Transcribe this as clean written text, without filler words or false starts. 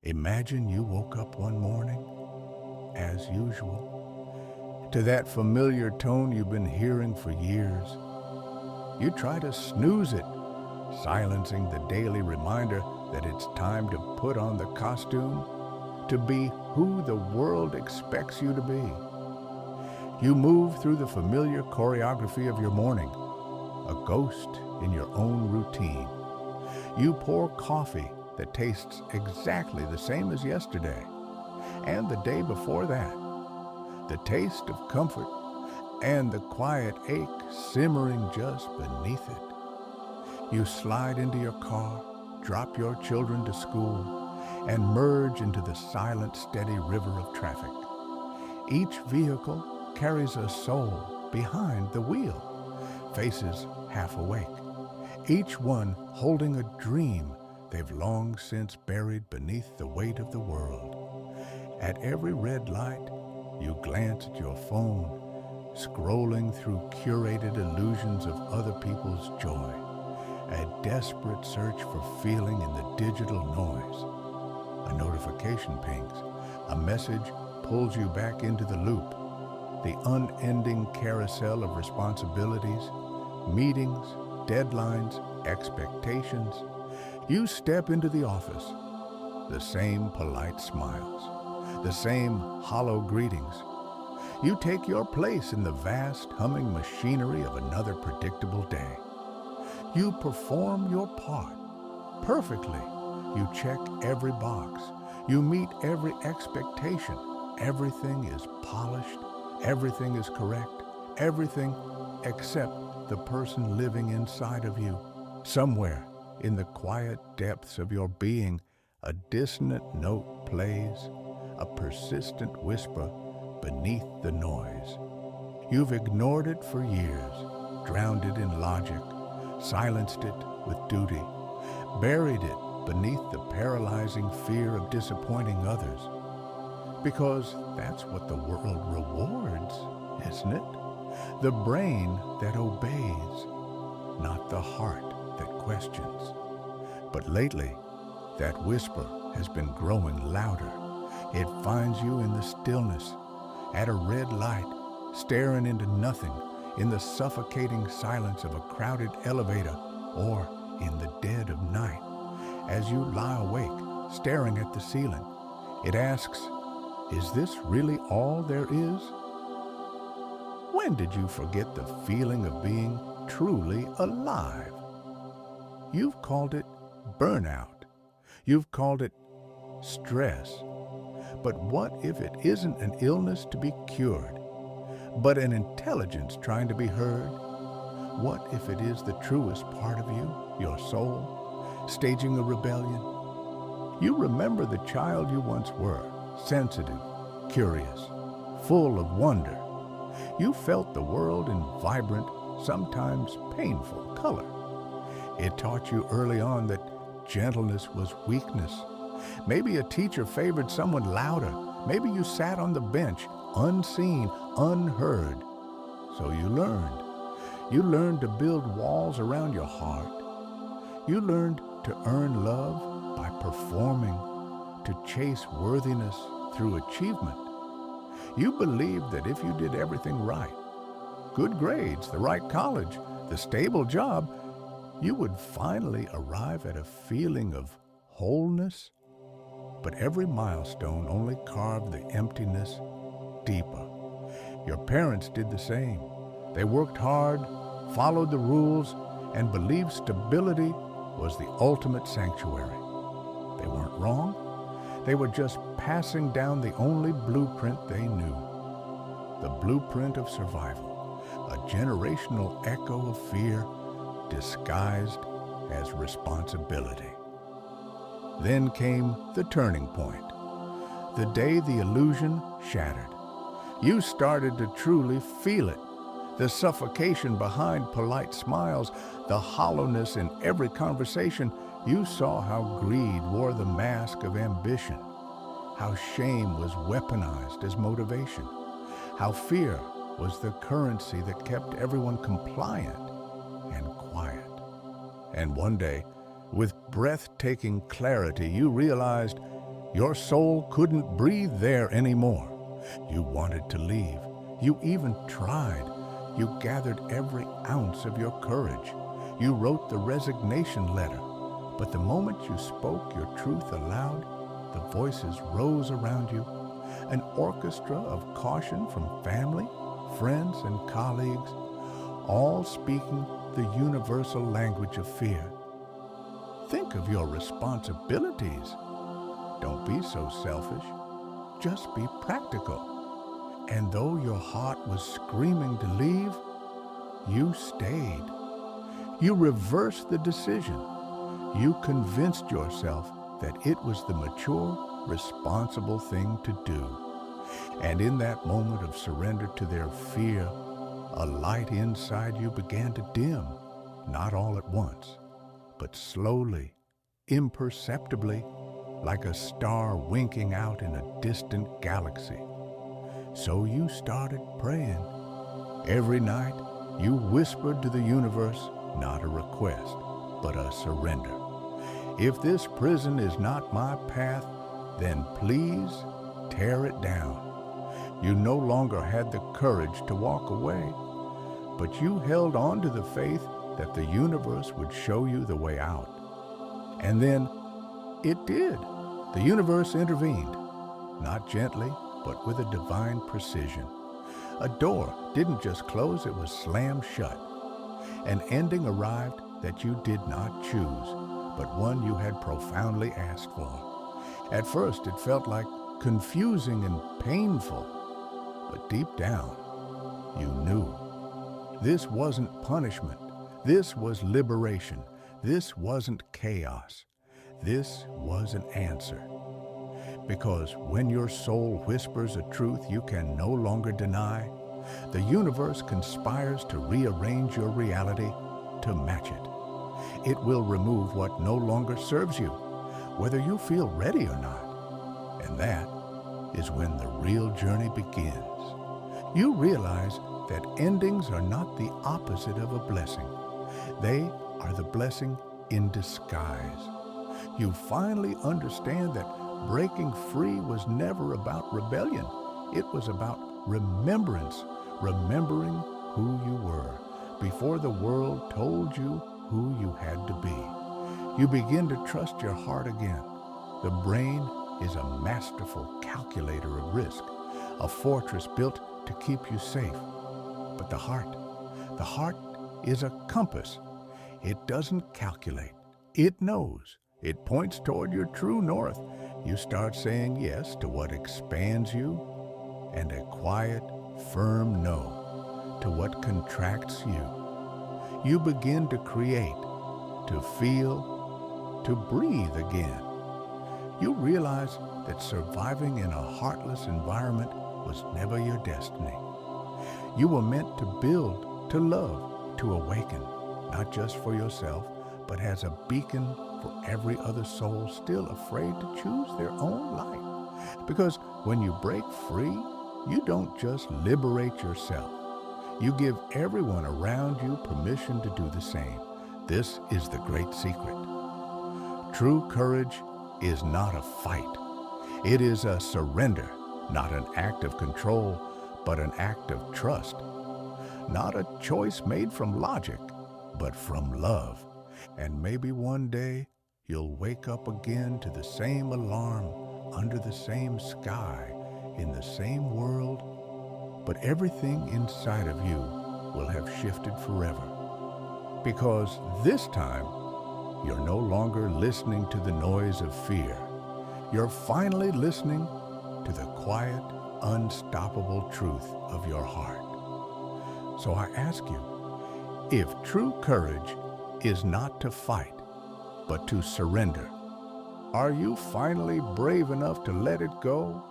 Imagine you woke up one morning, as usual, to that familiar tone you've been hearing for years. You try to snooze it, silencing the daily reminder that it's time to put on the costume, to be who the world expects you to be. You move through the familiar choreography of your morning, a ghost in your own routine. You pour coffee that tastes exactly the same as yesterday and the day before that. The taste of comfort and the quiet ache simmering just beneath it. You slide into your car, drop your children to school, and merge into the silent, steady river of traffic. Each vehicle carries a soul behind the wheel, faces half awake, each one holding a dream they've long since buried beneath the weight of the world. At every red light, you glance at your phone, scrolling through curated illusions of other people's joy, a desperate search for feeling in the digital noise. A notification pings, a message pulls you back into the loop, the unending carousel of responsibilities, meetings, deadlines, expectations. You step into the office, the same polite smiles, the same hollow greetings. You take your place in the vast humming machinery of another predictable day. You perform your part perfectly. You check every box. You meet every expectation. Everything is polished. Everything is correct. Everything except the person living inside of you. Somewhere in the quiet depths of your being, a dissonant note plays, a persistent whisper beneath the noise. You've ignored it for years, drowned it in logic, silenced it with duty, buried it beneath the paralyzing fear of disappointing others. Because that's what the world rewards, isn't it? The brain that obeys, not the heart that questions. But lately, that whisper has been growing louder. It finds you in the stillness, at a red light, staring into nothing, in the suffocating silence of a crowded elevator, or in the dead of night. As you lie awake, staring at the ceiling, it asks, is this really all there is? When did you forget the feeling of being truly alive? You've called it burnout. You've called it stress. But what if it isn't an illness to be cured, but an intelligence trying to be heard? What if it is the truest part of you, your soul, staging a rebellion? You remember the child you once were, sensitive, curious, full of wonder. You felt the world in vibrant, sometimes painful color. It taught you early on that gentleness was weakness. Maybe a teacher favored someone louder. Maybe you sat on the bench, unseen, unheard. So you learned. You learned to build walls around your heart. You learned to earn love by performing, to chase worthiness through achievement. You believed that if you did everything right, good grades, the right college, the stable job, you would finally arrive at a feeling of wholeness. But every milestone only carved the emptiness deeper. Your parents did the same. They worked hard, followed the rules, and believed stability was the ultimate sanctuary. They weren't wrong. They were just passing down the only blueprint they knew. The blueprint of survival, a generational echo of fear disguised as responsibility. Then came the turning point, the day the illusion shattered. You started to truly feel it, the suffocation behind polite smiles, the hollowness in every conversation. You saw how greed wore the mask of ambition, how shame was weaponized as motivation, how fear was the currency that kept everyone compliant and quiet. And one day, with breathtaking clarity, you realized Your soul couldn't breathe there anymore. You wanted to leave. You even tried. You gathered every ounce of your courage. You wrote the resignation letter. But the moment you spoke your truth aloud, the voices rose around you, an orchestra of caution from family, friends, and colleagues, all speaking the universal language of fear. Think of your responsibilities. Don't be so selfish. Just be practical. And though your heart was screaming to leave, you stayed. You reversed the decision. You convinced yourself that it was the mature, responsible thing to do. And in that moment of surrender to their fear, a light inside you began to dim, not all at once, but slowly, imperceptibly, like a star winking out in a distant galaxy. So you started praying. Every night, you whispered to the universe, not a request, but a surrender. If this prison is not my path, then please tear it down. You no longer had the courage to walk away, but you held on to the faith that the universe would show you the way out. And then it did. The universe intervened, not gently, but with a divine precision. A door didn't just close, it was slammed shut. An ending arrived that you did not choose, but one you had profoundly asked for. At first, it felt like confusing and painful, but deep down, you knew. This wasn't punishment. This was liberation. This wasn't chaos. This was an answer. Because when your soul whispers a truth you can no longer deny, the universe conspires to rearrange your reality to match it. It will remove what no longer serves you, whether you feel ready or not. And that is when the real journey begins. You realize that endings are not the opposite of a blessing. They are the blessing in disguise. You finally understand that breaking free was never about rebellion. It was about remembrance, remembering who you were before the world told you who you had to be. You begin to trust your heart again. The brain is a masterful calculator of risk, a fortress built to keep you safe. But the heart is a compass. It doesn't calculate. It knows. It points toward your true north. You start saying yes to what expands you and a quiet, firm no to what contracts you. You begin to create, to feel, to breathe again. You realize that surviving in a heartless environment was never your destiny. You were meant to build, to love, to awaken, not just for yourself, but as a beacon for every other soul still afraid to choose their own light. Because when you break free, you don't just liberate yourself. You give everyone around you permission to do the same. This is the great secret. True courage is not a fight. It is a surrender, not an act of control, but an act of trust. Not a choice made from logic, but from love. And maybe one day you'll wake up again to the same alarm, under the same sky, in the same world, but everything inside of you will have shifted forever. Because this time, you're no longer listening to the noise of fear. You're finally listening to the quiet, unstoppable truth of your heart. So I ask you, if true courage is not to fight, but to surrender, are you finally brave enough to let it go?